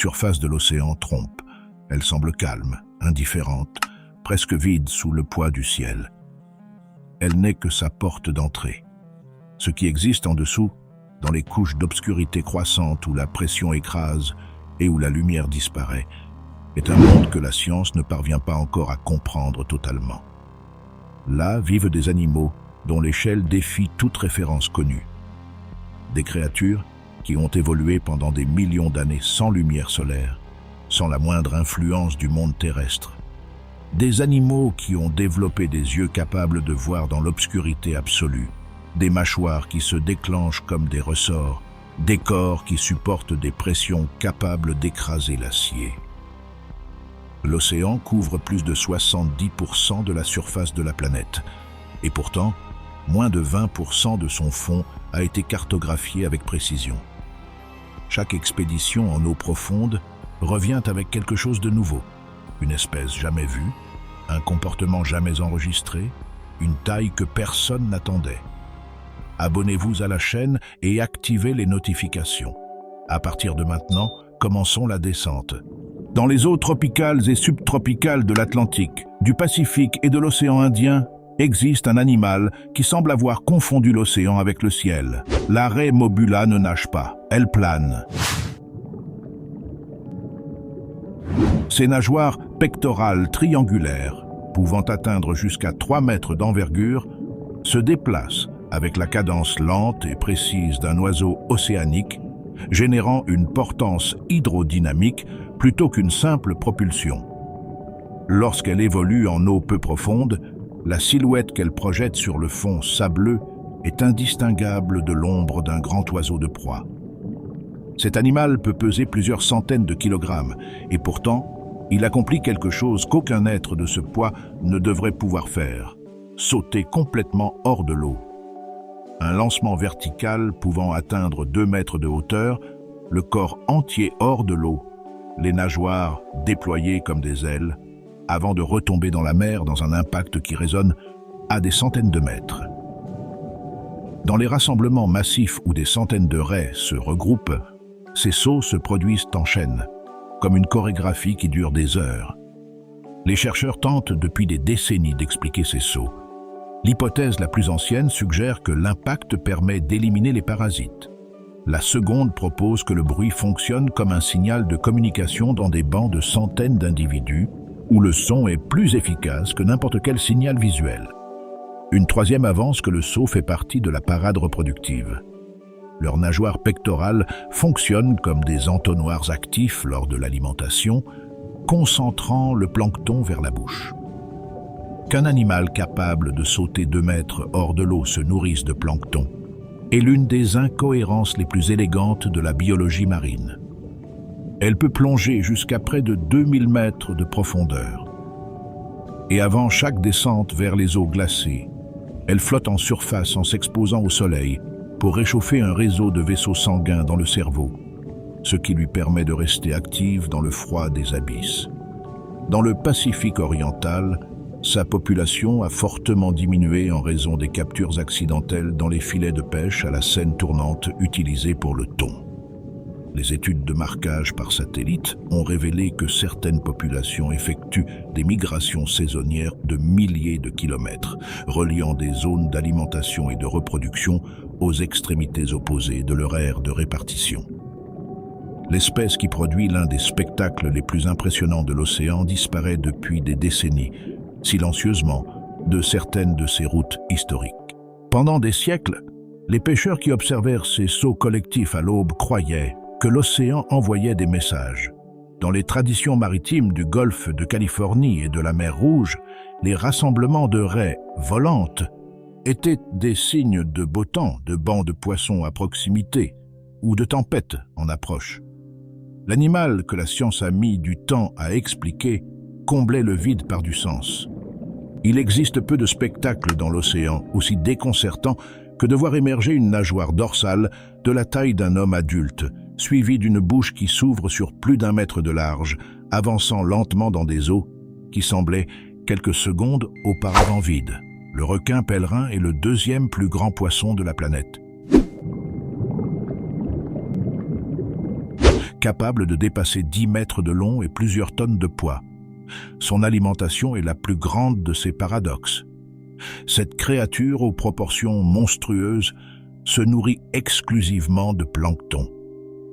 surface de l'océan trompe. Elle semble calme, indifférente, presque vide sous le poids du ciel. Elle n'est que sa porte d'entrée. Ce qui existe en dessous, dans les couches d'obscurité croissante où la pression écrase et où la lumière disparaît, est un monde que la science ne parvient pas encore à comprendre totalement. Là vivent des animaux dont l'échelle défie toute référence connue. Des créatures qui ont évolué pendant des millions d'années sans lumière solaire, sans la moindre influence du monde terrestre. Des animaux qui ont développé des yeux capables de voir dans l'obscurité absolue, des mâchoires qui se déclenchent comme des ressorts, des corps qui supportent des pressions capables d'écraser l'acier. L'océan couvre plus de 70% de la surface de la planète, et pourtant, moins de 20% de son fond a été cartographié avec précision. Chaque expédition en eau profonde revient avec quelque chose de nouveau, une espèce jamais vue, un comportement jamais enregistré, une taille que personne n'attendait. Abonnez-vous à la chaîne et activez les notifications. À partir de maintenant, commençons la descente. Dans les eaux tropicales et subtropicales de l'Atlantique, du Pacifique et de l'océan Indien, existe un animal qui semble avoir confondu l'océan avec le ciel. La raie mobula ne nage pas, elle plane. Ses nageoires pectorales triangulaires, pouvant atteindre jusqu'à 3 mètres d'envergure, se déplacent avec la cadence lente et précise d'un oiseau océanique, générant une portance hydrodynamique plutôt qu'une simple propulsion. Lorsqu'elle évolue en eau peu profonde, la silhouette qu'elle projette sur le fond sableux est indistinguable de l'ombre d'un grand oiseau de proie. Cet animal peut peser plusieurs centaines de kilogrammes, et pourtant, il accomplit quelque chose qu'aucun être de ce poids ne devrait pouvoir faire, sauter complètement hors de l'eau. Un lancement vertical pouvant atteindre 2 mètres de hauteur, le corps entier hors de l'eau, les nageoires déployées comme des ailes, avant de retomber dans la mer dans un impact qui résonne à des centaines de mètres. Dans les rassemblements massifs où des centaines de raies se regroupent, ces sauts se produisent en chaîne, comme une chorégraphie qui dure des heures. Les chercheurs tentent depuis des décennies d'expliquer ces sauts. L'hypothèse la plus ancienne suggère que l'impact permet d'éliminer les parasites. La seconde propose que le bruit fonctionne comme un signal de communication dans des bancs de centaines d'individus, où le son est plus efficace que n'importe quel signal visuel. Une troisième avance que le saut fait partie de la parade reproductive. Leurs nageoires pectorales fonctionnent comme des entonnoirs actifs lors de l'alimentation, concentrant le plancton vers la bouche. Qu'un animal capable de sauter 2 mètres hors de l'eau se nourrisse de plancton est l'une des incohérences les plus élégantes de la biologie marine. Elle peut plonger jusqu'à près de 2000 mètres de profondeur. Et avant chaque descente vers les eaux glacées, elle flotte en surface en s'exposant au soleil pour réchauffer un réseau de vaisseaux sanguins dans le cerveau, ce qui lui permet de rester active dans le froid des abysses. Dans le Pacifique oriental, sa population a fortement diminué en raison des captures accidentelles dans les filets de pêche à la seine tournante utilisés pour le thon. Les études de marquage par satellite ont révélé que certaines populations effectuent des migrations saisonnières de milliers de kilomètres, reliant des zones d'alimentation et de reproduction aux extrémités opposées de leur aire de répartition. L'espèce qui produit l'un des spectacles les plus impressionnants de l'océan disparaît depuis des décennies, silencieusement, de certaines de ses routes historiques. Pendant des siècles, les pêcheurs qui observèrent ces sauts collectifs à l'aube croyaient que l'océan envoyait des messages. Dans les traditions maritimes du golfe de Californie et de la mer Rouge, les rassemblements de raies volantes étaient des signes de beau temps, de bancs de poissons à proximité ou de tempêtes en approche. L'animal que la science a mis du temps à expliquer comblait le vide par du sens. Il existe peu de spectacles dans l'océan aussi déconcertants que de voir émerger une nageoire dorsale de la taille d'un homme adulte, suivie d'une bouche qui s'ouvre sur plus d'1 mètre de large, avançant lentement dans des eaux qui semblaient quelques secondes auparavant vides. Le requin pèlerin est le 2e plus grand poisson de la planète. capable de dépasser 10 mètres de long et plusieurs tonnes de poids. Son alimentation est la plus grande de ces paradoxes. Cette créature aux proportions monstrueuses se nourrit exclusivement de plancton.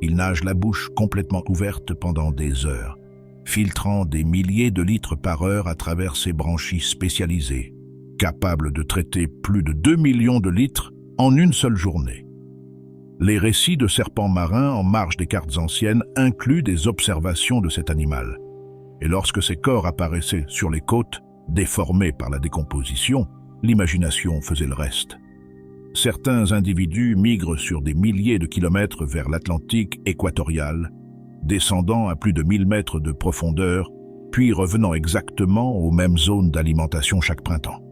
Il nage la bouche complètement ouverte pendant des heures, filtrant des milliers de litres par heure à travers ses branchies spécialisées, capable de traiter plus de 2 millions de litres en une seule journée. Les récits de serpents marins en marge des cartes anciennes incluent des observations de cet animal. Et lorsque ses corps apparaissaient sur les côtes, déformés par la décomposition, l'imagination faisait le reste. Certains individus migrent sur des milliers de kilomètres vers l'Atlantique équatorial, descendant à plus de 1000 mètres de profondeur, puis revenant exactement aux mêmes zones d'alimentation chaque printemps.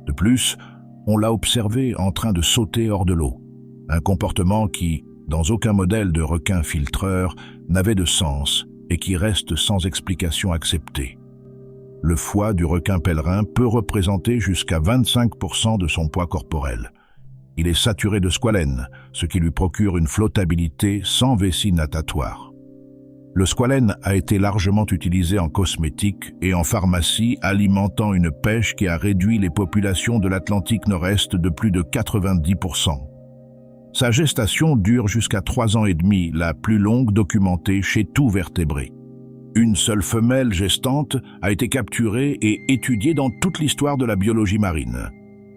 De plus, on l'a observé en train de sauter hors de l'eau, un comportement qui, dans aucun modèle de requin filtreur, n'avait de sens et qui reste sans explication acceptée. Le foie du requin pèlerin peut représenter jusqu'à 25% de son poids corporel. Il est saturé de squalène, ce qui lui procure une flottabilité sans vessie natatoire. Le squalène a été largement utilisé en cosmétique et en pharmacie, alimentant une pêche qui a réduit les populations de l'Atlantique Nord-Est de plus de 90%. Sa gestation dure jusqu'à 3 ans et demi, la plus longue documentée chez tout vertébré. Une seule femelle gestante a été capturée et étudiée dans toute l'histoire de la biologie marine.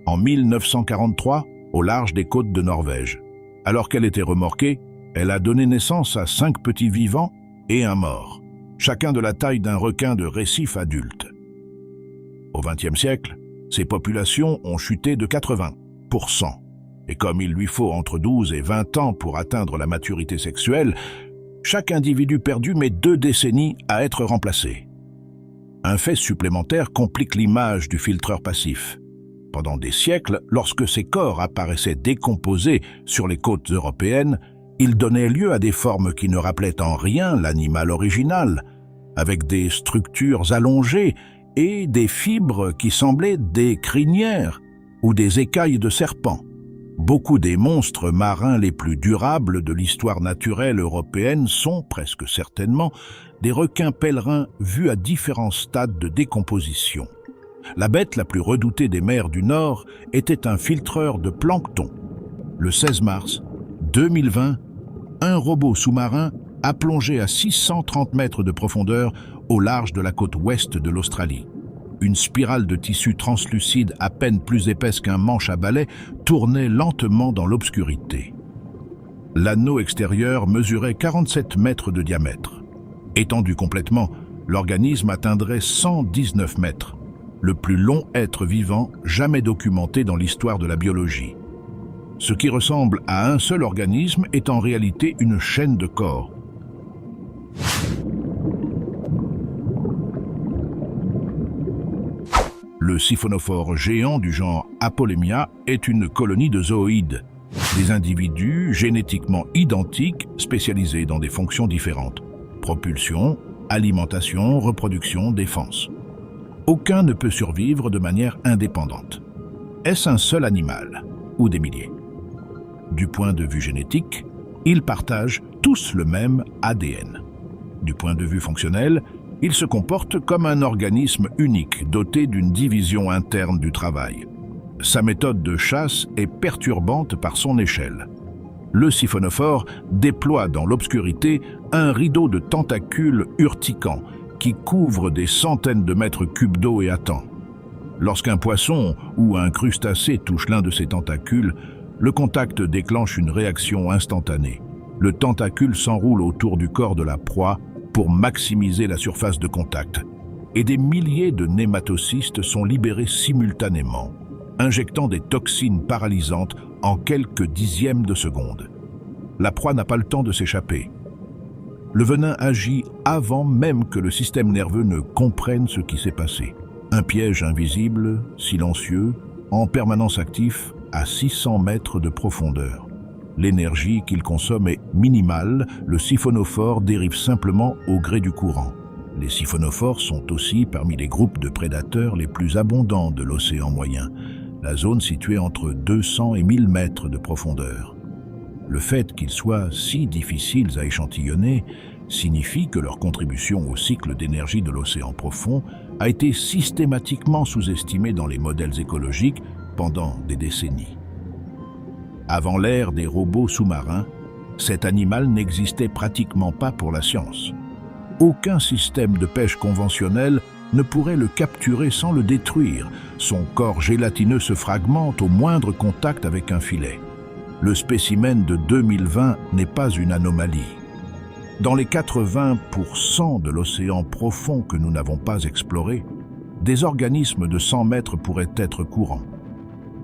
En 1943, au large des côtes de Norvège. Alors qu'elle était remorquée, elle a donné naissance à 5 petits vivants et un mort, chacun de la taille d'un requin de récif adulte. Au XXe siècle, ces populations ont chuté de 80%. Et comme il lui faut entre 12 et 20 ans pour atteindre la maturité sexuelle, chaque individu perdu met 2 décennies à être remplacé. Un fait supplémentaire complique l'image du filtreur passif. Pendant des siècles, lorsque ces corps apparaissaient décomposés sur les côtes européennes, ils donnaient lieu à des formes qui ne rappelaient en rien l'animal original, avec des structures allongées et des fibres qui semblaient des crinières ou des écailles de serpent. Beaucoup des monstres marins les plus durables de l'histoire naturelle européenne sont, presque certainement, des requins pèlerins vus à différents stades de décomposition. La bête la plus redoutée des mers du Nord était un filtreur de plancton. Le 16 mars 2020, un robot sous-marin a plongé à 630 mètres de profondeur au large de la côte ouest de l'Australie. Une spirale de tissu translucide à peine plus épaisse qu'un manche à balai tournait lentement dans l'obscurité. L'anneau extérieur mesurait 47 mètres de diamètre. Étendu complètement, l'organisme atteindrait 119 mètres. Le plus long être vivant jamais documenté dans l'histoire de la biologie. Ce qui ressemble à un seul organisme est en réalité une chaîne de corps. Le siphonophore géant du genre Apolemia est une colonie de zooïdes, des individus génétiquement identiques spécialisés dans des fonctions différentes: propulsion, alimentation, reproduction, défense. Aucun ne peut survivre de manière indépendante. Est-ce un seul animal ou des milliers? Du point de vue génétique, ils partagent tous le même ADN. Du point de vue fonctionnel, ils se comportent comme un organisme unique doté d'une division interne du travail. Sa méthode de chasse est perturbante par son échelle. Le siphonophore déploie dans l'obscurité un rideau de tentacules urticants qui couvre des centaines de mètres cubes d'eau et attend. Lorsqu'un poisson ou un crustacé touche l'un de ces tentacules, le contact déclenche une réaction instantanée. Le tentacule s'enroule autour du corps de la proie pour maximiser la surface de contact, et des milliers de nématocystes sont libérés simultanément, injectant des toxines paralysantes en quelques dixièmes de seconde. La proie n'a pas le temps de s'échapper. Le venin agit avant même que le système nerveux ne comprenne ce qui s'est passé. Un piège invisible, silencieux, en permanence actif, à 600 mètres de profondeur. L'énergie qu'il consomme est minimale, le siphonophore dérive simplement au gré du courant. Les siphonophores sont aussi parmi les groupes de prédateurs les plus abondants de l'océan moyen, la zone située entre 200 et 1000 mètres de profondeur. Le fait qu'ils soient si difficiles à échantillonner signifie que leur contribution au cycle d'énergie de l'océan profond a été systématiquement sous-estimée dans les modèles écologiques pendant des décennies. Avant l'ère des robots sous-marins, cet animal n'existait pratiquement pas pour la science. Aucun système de pêche conventionnel ne pourrait le capturer sans le détruire. Son corps gélatineux se fragmente au moindre contact avec un filet. Le spécimen de 2020 n'est pas une anomalie. Dans les 80% de l'océan profond que nous n'avons pas exploré, des organismes de 100 mètres pourraient être courants.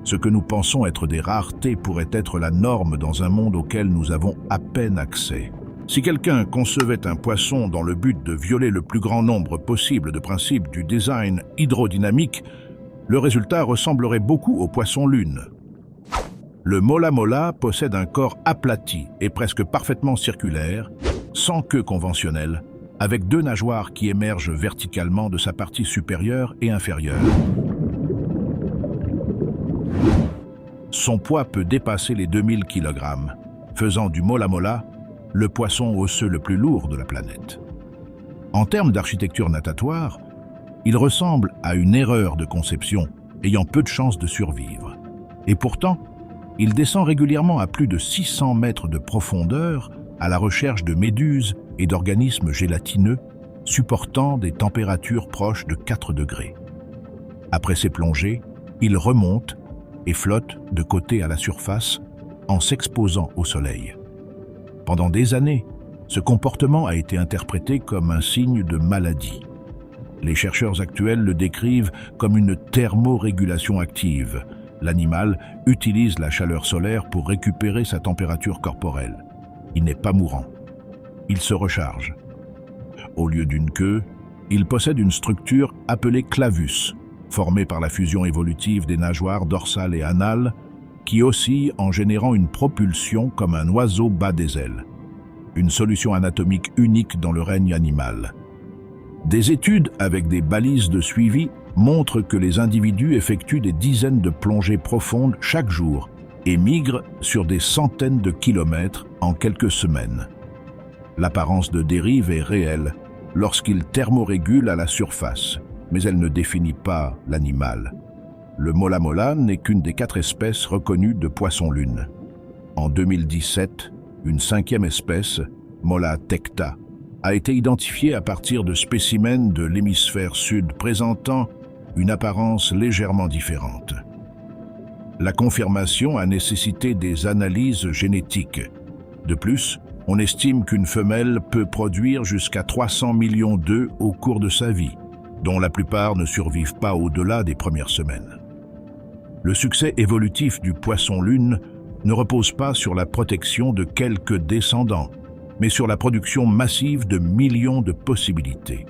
Ce que nous pensons être des raretés pourrait être la norme dans un monde auquel nous avons à peine accès. Si quelqu'un concevait un poisson dans le but de violer le plus grand nombre possible de principes du design hydrodynamique, le résultat ressemblerait beaucoup au poisson-lune. Le mola mola possède un corps aplati et presque parfaitement circulaire, sans queue conventionnelle, avec 2 nageoires qui émergent verticalement de sa partie supérieure et inférieure. Son poids peut dépasser les 2000 kg, faisant du mola mola le poisson osseux le plus lourd de la planète. En termes d'architecture natatoire, il ressemble à une erreur de conception, ayant peu de chances de survivre. Et pourtant, il descend régulièrement à plus de 600 mètres de profondeur à la recherche de méduses et d'organismes gélatineux supportant des températures proches de 4 degrés. Après ces plongées, il remonte et flotte de côté à la surface en s'exposant au soleil. Pendant des années, ce comportement a été interprété comme un signe de maladie. Les chercheurs actuels le décrivent comme une thermorégulation active. L'animal utilise la chaleur solaire pour récupérer sa température corporelle. Il n'est pas mourant. Il se recharge. Au lieu d'une queue, il possède une structure appelée clavus, formée par la fusion évolutive des nageoires dorsales et anales, qui oscille en générant une propulsion comme un oiseau bat des ailes. Une solution anatomique unique dans le règne animal. Des études avec des balises de suivi montrent que les individus effectuent des dizaines de plongées profondes chaque jour et migrent sur des centaines de kilomètres en quelques semaines. L'apparence de dérive est réelle lorsqu'ils thermorégulent à la surface, mais elle ne définit pas l'animal. Le mola mola n'est qu'une des 4 espèces reconnues de poisson-lune. En 2017, une 5e espèce, Mola tecta, a été identifiée à partir de spécimens de l'hémisphère sud présentant une apparence légèrement différente. La confirmation a nécessité des analyses génétiques. De plus, on estime qu'une femelle peut produire jusqu'à 300 millions d'œufs au cours de sa vie, dont la plupart ne survivent pas au-delà des premières semaines. Le succès évolutif du poisson-lune ne repose pas sur la protection de quelques descendants, mais sur la production massive de millions de possibilités.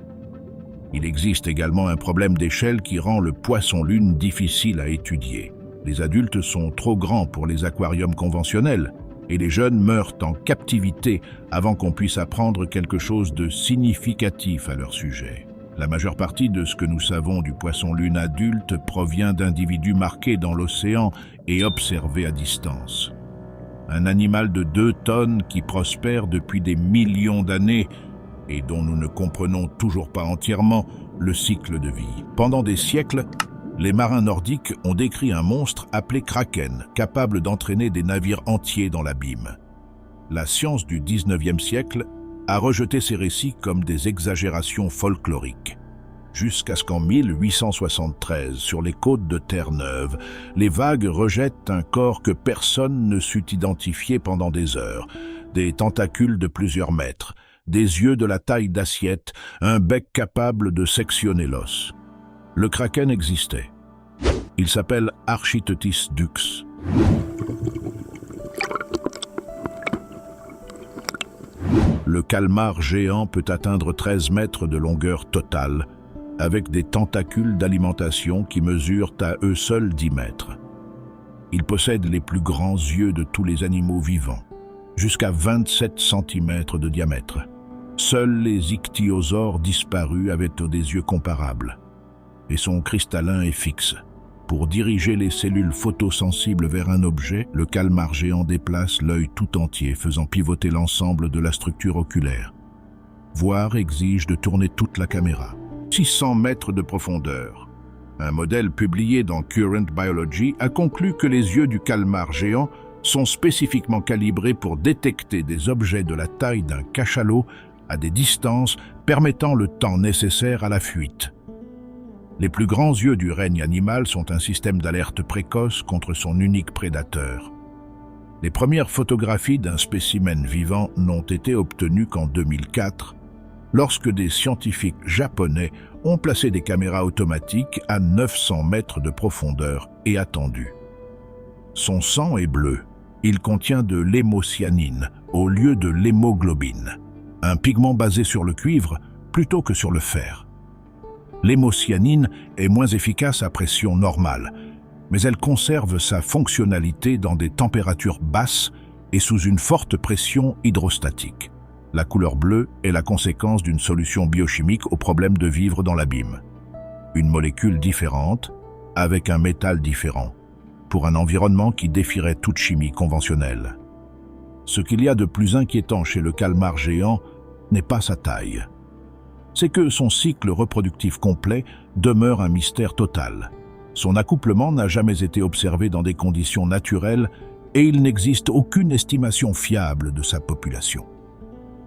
Il existe également un problème d'échelle qui rend le poisson-lune difficile à étudier. Les adultes sont trop grands pour les aquariums conventionnels et les jeunes meurent en captivité avant qu'on puisse apprendre quelque chose de significatif à leur sujet. La majeure partie de ce que nous savons du poisson-lune adulte provient d'individus marqués dans l'océan et observés à distance. Un animal de 2 tonnes qui prospère depuis des millions d'années et dont nous ne comprenons toujours pas entièrement le cycle de vie. Pendant des siècles, les marins nordiques ont décrit un monstre appelé kraken, capable d'entraîner des navires entiers dans l'abîme. La science du 19e siècle a rejeté ces récits comme des exagérations folkloriques. Jusqu'à ce qu'en 1873, sur les côtes de Terre-Neuve, les vagues rejettent un corps que personne ne sut identifier pendant des heures, des tentacules de plusieurs mètres, des yeux de la taille d'assiette, un bec capable de sectionner l'os. Le kraken existait. Il s'appelle Architeuthis dux. Le calmar géant peut atteindre 13 mètres de longueur totale, avec des tentacules d'alimentation qui mesurent à eux seuls 10 mètres. Il possède les plus grands yeux de tous les animaux vivants, jusqu'à 27 cm de diamètre. Seuls les ichthyosaures disparus avaient des yeux comparables, et son cristallin est fixe. Pour diriger les cellules photosensibles vers un objet, le calmar géant déplace l'œil tout entier, faisant pivoter l'ensemble de la structure oculaire. voire exige de tourner toute la caméra. 600 mètres de profondeur. Un modèle publié dans Current Biology a conclu que les yeux du calmar géant sont spécifiquement calibrés pour détecter des objets de la taille d'un cachalot à des distances permettant le temps nécessaire à la fuite. Les plus grands yeux du règne animal sont un système d'alerte précoce contre son unique prédateur. Les premières photographies d'un spécimen vivant n'ont été obtenues qu'en 2004, lorsque des scientifiques japonais ont placé des caméras automatiques à 900 mètres de profondeur et attendu. Son sang est bleu. Il contient de l'hémocyanine au lieu de l'hémoglobine, un pigment basé sur le cuivre plutôt que sur le fer. L'hémocyanine est moins efficace à pression normale, mais elle conserve sa fonctionnalité dans des températures basses et sous une forte pression hydrostatique. La couleur bleue est la conséquence d'une solution biochimique au problème de vivre dans l'abîme. Une molécule différente, avec un métal différent, pour un environnement qui défierait toute chimie conventionnelle. Ce qu'il y a de plus inquiétant chez le calmar géant n'est pas sa taille. C'est que son cycle reproductif complet demeure un mystère total. Son accouplement n'a jamais été observé dans des conditions naturelles et il n'existe aucune estimation fiable de sa population.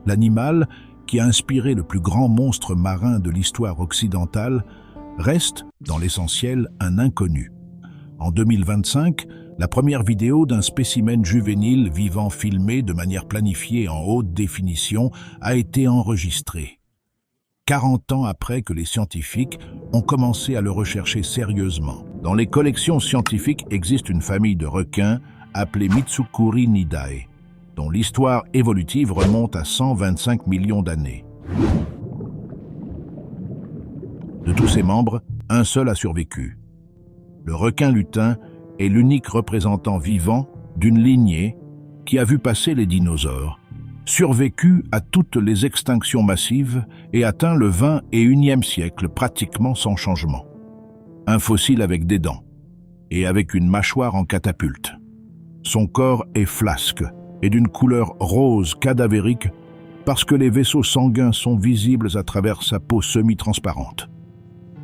L'animal, qui a inspiré le plus grand monstre marin de l'histoire occidentale, reste, dans l'essentiel, un inconnu. En 2025, la première vidéo d'un spécimen juvénile vivant filmé de manière planifiée en haute définition a été enregistrée. 40 ans après que les scientifiques ont commencé à le rechercher sérieusement. Dans les collections scientifiques existe une famille de requins appelée Mitsukurinidae, dont l'histoire évolutive remonte à 125 millions d'années. De tous ses membres, un seul a survécu. Le requin lutin est l'unique représentant vivant d'une lignée qui a vu passer les dinosaures, survécu à toutes les extinctions massives et atteint le 21e siècle pratiquement sans changement. Un fossile avec des dents et avec une mâchoire en catapulte. Son corps est flasque et d'une couleur rose cadavérique parce que les vaisseaux sanguins sont visibles à travers sa peau semi-transparente.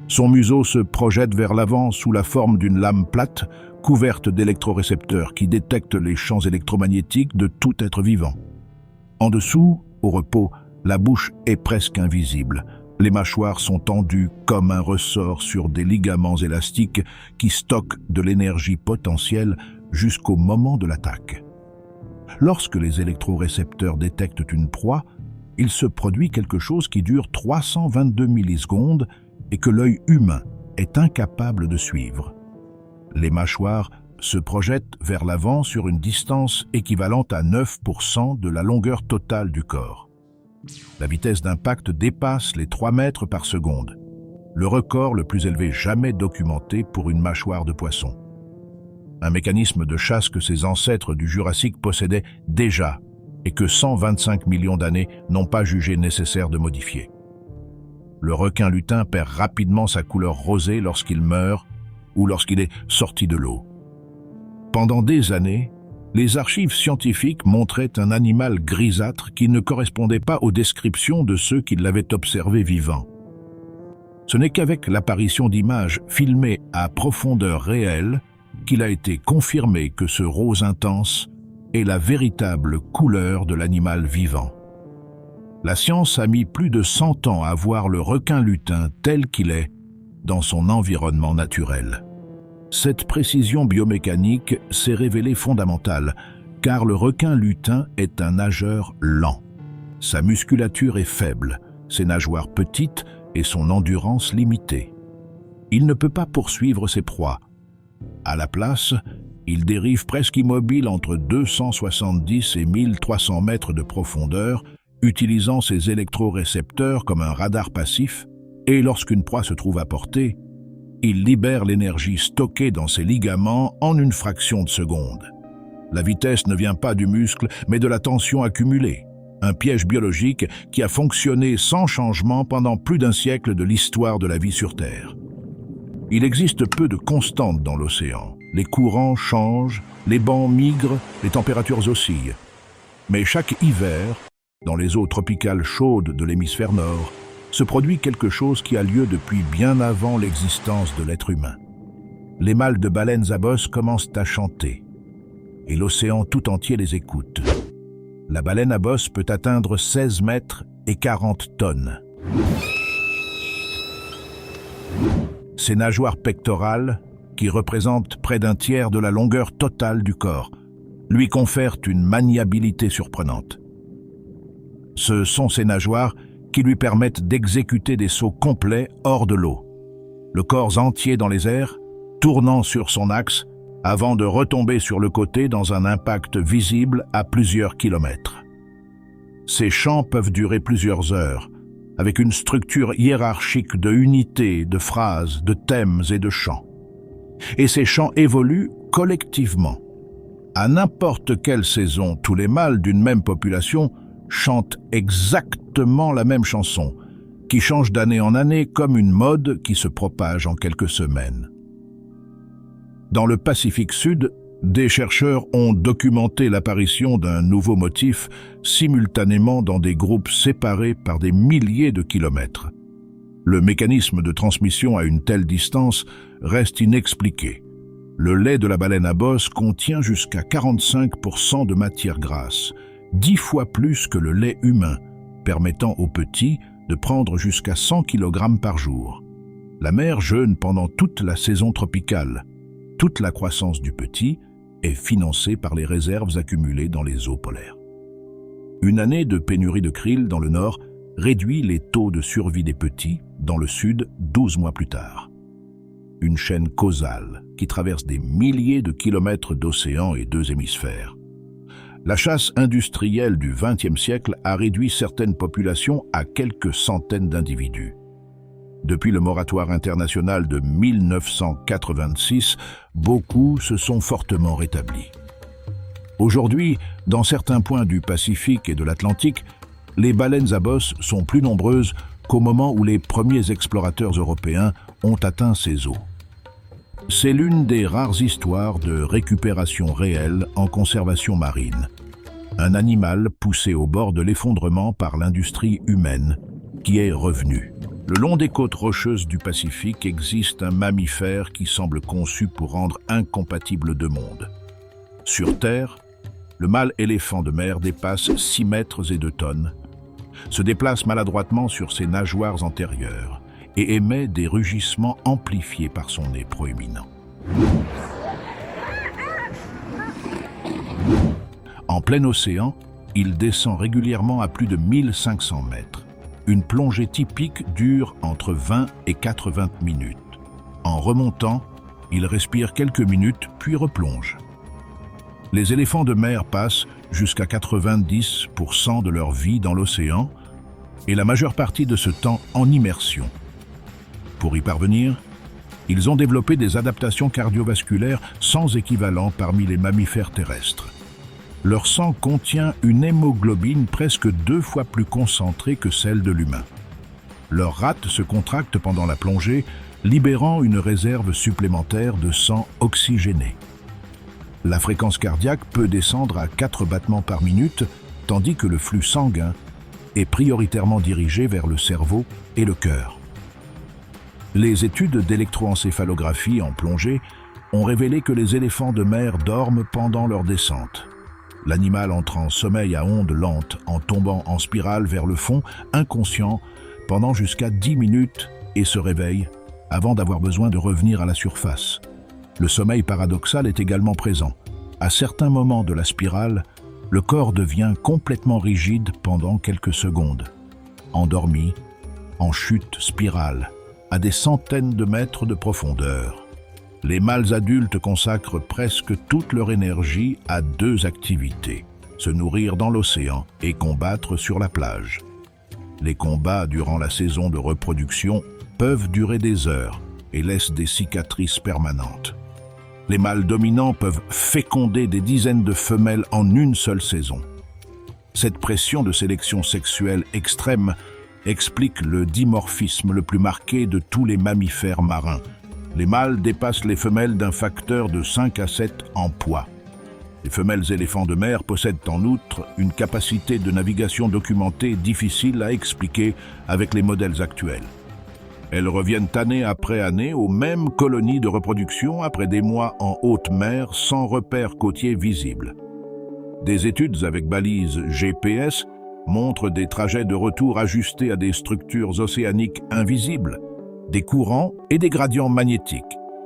Son museau se projette vers l'avant sous la forme d'une lame plate couverte d'électrorécepteurs qui détectent les champs électromagnétiques de tout être vivant. En dessous, au repos, la bouche est presque invisible. Les mâchoires sont tendues comme un ressort sur des ligaments élastiques qui stockent de l'énergie potentielle jusqu'au moment de l'attaque. Lorsque les électrorécepteurs détectent une proie, il se produit quelque chose qui dure 322 millisecondes et que l'œil humain est incapable de suivre. Les mâchoires se projettent vers l'avant sur une distance équivalente à 9% de la longueur totale du corps. La vitesse d'impact dépasse les 3 mètres par seconde, le record le plus élevé jamais documenté pour une mâchoire de poisson. Un mécanisme de chasse que ses ancêtres du Jurassique possédaient déjà et que 125 millions d'années n'ont pas jugé nécessaire de modifier. Le requin lutin perd rapidement sa couleur rosée lorsqu'il meurt ou lorsqu'il est sorti de l'eau. Pendant des années, les archives scientifiques montraient un animal grisâtre qui ne correspondait pas aux descriptions de ceux qui l'avaient observé vivant. Ce n'est qu'avec l'apparition d'images filmées à profondeur réelle qu'il a été confirmé que ce rose intense est la véritable couleur de l'animal vivant. La science a mis plus de 100 ans à voir le requin lutin tel qu'il est dans son environnement naturel. Cette précision biomécanique s'est révélée fondamentale, car le requin lutin est un nageur lent. Sa musculature est faible, ses nageoires petites et son endurance limitée. Il ne peut pas poursuivre ses proies. À la place, il dérive presque immobile entre 270 et 1300 mètres de profondeur, utilisant ses électrorécepteurs comme un radar passif, et lorsqu'une proie se trouve à portée, il libère l'énergie stockée dans ses ligaments en une fraction de seconde. La vitesse ne vient pas du muscle, mais de la tension accumulée, un piège biologique qui a fonctionné sans changement pendant plus d'un siècle de l'histoire de la vie sur Terre. Il existe peu de constantes dans l'océan. Les courants changent, les bancs migrent, les températures oscillent. Mais chaque hiver, Dans les eaux tropicales chaudes de l'hémisphère nord, se produit quelque chose qui a lieu depuis bien avant l'existence de l'être humain. Les mâles de baleines à bosse commencent à chanter, et l'océan tout entier les écoute. La baleine à bosse peut atteindre 16 mètres et 40 tonnes. Ses nageoires pectorales, qui représentent près d'un tiers de la longueur totale du corps, lui confèrent une maniabilité surprenante. Ce sont ces nageoires qui lui permettent d'exécuter des sauts complets hors de l'eau, le corps entier dans les airs, tournant sur son axe, avant de retomber sur le côté dans un impact visible à plusieurs kilomètres. Ces chants peuvent durer plusieurs heures, avec une structure hiérarchique de unités, de phrases, de thèmes et de chants. Et ces chants évoluent collectivement. À n'importe quelle saison, tous les mâles d'une même population chantent exactement la même chanson, qui change d'année en année comme une mode qui se propage en quelques semaines. Dans le Pacifique Sud, des chercheurs ont documenté l'apparition d'un nouveau motif simultanément dans des groupes séparés par des milliers de kilomètres. Le mécanisme de transmission à une telle distance reste inexpliqué. Le lait de la baleine à bosse contient jusqu'à 45% de matière grasse, 10 fois plus que le lait humain, permettant aux petits de prendre jusqu'à 100 kg par jour. La mère jeûne pendant toute la saison tropicale. Toute la croissance du petit est financée par les réserves accumulées dans les eaux polaires. Une année de pénurie de krill dans le nord réduit les taux de survie des petits dans le sud 12 mois plus tard. Une chaîne causale qui traverse des milliers de kilomètres d'océans et deux hémisphères. La chasse industrielle du XXe siècle a réduit certaines populations à quelques centaines d'individus. Depuis le moratoire international de 1986, beaucoup se sont fortement rétablis. Aujourd'hui, dans certains points du Pacifique et de l'Atlantique, les baleines à bosse sont plus nombreuses qu'au moment où les premiers explorateurs européens ont atteint ces eaux. C'est l'une des rares histoires de récupération réelle en conservation marine. Un animal poussé au bord de l'effondrement par l'industrie humaine qui est revenu. Le long des côtes rocheuses du Pacifique existe un mammifère qui semble conçu pour rendre incompatibles deux mondes. Sur Terre, le mâle éléphant de mer dépasse 6 mètres et 2 tonnes, se déplace maladroitement sur ses nageoires antérieures et émet des rugissements amplifiés par son nez proéminent. En plein océan, il descend régulièrement à plus de 1500 mètres. Une plongée typique dure entre 20 et 80 minutes. En remontant, il respire quelques minutes puis replonge. Les éléphants de mer passent jusqu'à 90% de leur vie dans l'océan et la majeure partie de ce temps en immersion. Pour y parvenir, ils ont développé des adaptations cardiovasculaires sans équivalent parmi les mammifères terrestres. Leur sang contient une hémoglobine presque 2 fois plus concentrée que celle de l'humain. Leurs rate se contractent pendant la plongée, libérant une réserve supplémentaire de sang oxygéné. La fréquence cardiaque peut descendre à 4 battements par minute, tandis que le flux sanguin est prioritairement dirigé vers le cerveau et le cœur. Les études d'électroencéphalographie en plongée ont révélé que les éléphants de mer dorment pendant leur descente. L'animal entre en sommeil à ondes lentes en tombant en spirale vers le fond, inconscient, pendant jusqu'à 10 minutes et se réveille avant d'avoir besoin de revenir à la surface. Le sommeil paradoxal est également présent. À certains moments de la spirale, le corps devient complètement rigide pendant quelques secondes. Endormi, en chute spirale, à des centaines de mètres de profondeur. Les mâles adultes consacrent presque toute leur énergie à 2 activités, se nourrir dans l'océan et combattre sur la plage. Les combats durant la saison de reproduction peuvent durer des heures et laissent des cicatrices permanentes. Les mâles dominants peuvent féconder des dizaines de femelles en une seule saison. Cette pression de sélection sexuelle extrême explique le dimorphisme le plus marqué de tous les mammifères marins. Les mâles dépassent les femelles d'un facteur de 5 à 7 en poids. Les femelles éléphants de mer possèdent en outre une capacité de navigation documentée difficile à expliquer avec les modèles actuels. Elles reviennent année après année aux mêmes colonies de reproduction après des mois en haute mer sans repères côtiers visibles. Des études avec balises GPS montrent des trajets de retour ajustés à des structures océaniques invisibles, des courants et des gradients magnétiques,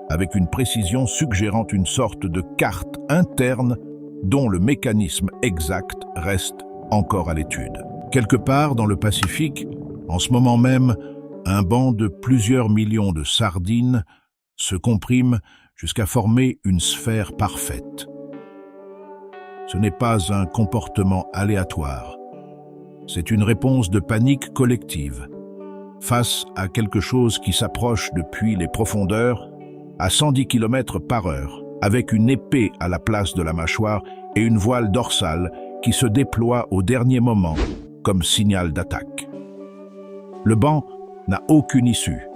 avec une précision suggérant une sorte de carte interne dont le mécanisme exact reste encore à l'étude. Quelque part dans le Pacifique, en ce moment même, un banc de plusieurs millions de sardines se comprime jusqu'à former une sphère parfaite. Ce n'est pas un comportement aléatoire, c'est une réponse de panique collective face à quelque chose qui s'approche depuis les profondeurs à 110 km/h, avec une épée à la place de la mâchoire et une voile dorsale qui se déploie au dernier moment comme signal d'attaque. Le banc n'a aucune issue.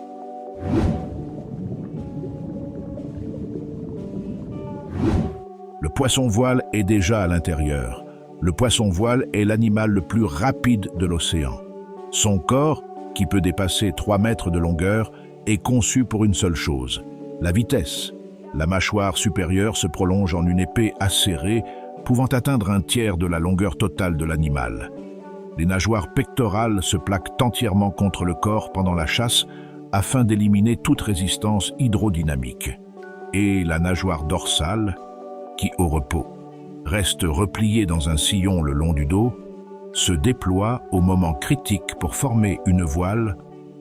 Le poisson-voile est déjà à l'intérieur. Le poisson-voile est l'animal le plus rapide de l'océan. Son corps, qui peut dépasser 3 mètres de longueur, est conçu pour une seule chose, la vitesse. La mâchoire supérieure se prolonge en une épée acérée, pouvant atteindre un tiers de la longueur totale de l'animal. Les nageoires pectorales se plaquent entièrement contre le corps pendant la chasse afin d'éliminer toute résistance hydrodynamique. Et la nageoire dorsale, qui au repos reste repliée dans un sillon le long du dos, se déploie au moment critique pour former une voile